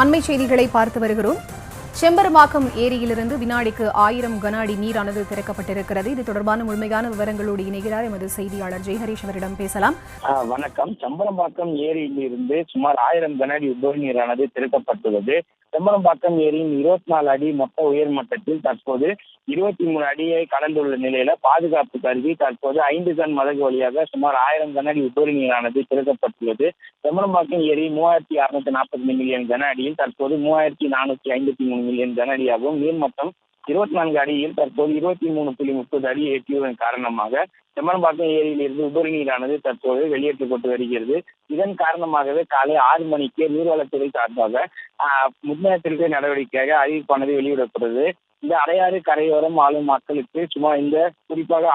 அண்மை செய்திகளை பார்த்து வருகிறோம். செம்பரம்பாக்கம் ஏரியிலிருந்து வினாடிக்கு 1000 கன அடி நீரானது திறக்கப்பட்டிருக்கிறது. இது தொடர்பான முழுமையான விவரங்களோடு இணைகிறார் எமது செய்தியாளர் ஜெயஹரீஷ். அவரிடம் பேசலாம். வணக்கம். செம்பரம்பாக்கம் ஏரியிலிருந்து சுமார் 1000 கன அடி உபரி நீரானது திறக்கப்பட்டுள்ளது. செம்பரம்பாக்கம் ஏரியின் 24 அடி மொத்த உயர்மட்டத்தில் தற்போது 23 அடியை கடந்துள்ள நிலையில பாதுகாப்பு கருதி தற்போது 5 கன் மதகு வழியாக சுமார் 1000 கன அடி உபரி நீரானது திறக்கப்பட்டுள்ளது. செம்பரம்பாக்கம் ஏரி 3642 மில்லியன் கன அடியில் தற்போது 3453 மில்லியன் கன அடியாகவும், நீர்மட்டம் 24 அடியில் தற்போது 23.30 அடி எட்டியதன் காரணமாக செம்பரம்பாக்கம் ஏரியிலிருந்து உபரி நீரானது தற்போது வெளியேற்றப்பட்டு வருகிறது. இதன் காரணமாகவே காலை 6 மணிக்கு நீர்வளத்துறை சார்பாக முன்னெச்சரிக்கை நடவடிக்கையாக அறிவிப்பானது வெளியிடப்பட்டது. இந்த அடையாறு கரையோரம் வாழும் மக்களுக்கு சுமார் இந்த குறிப்பாக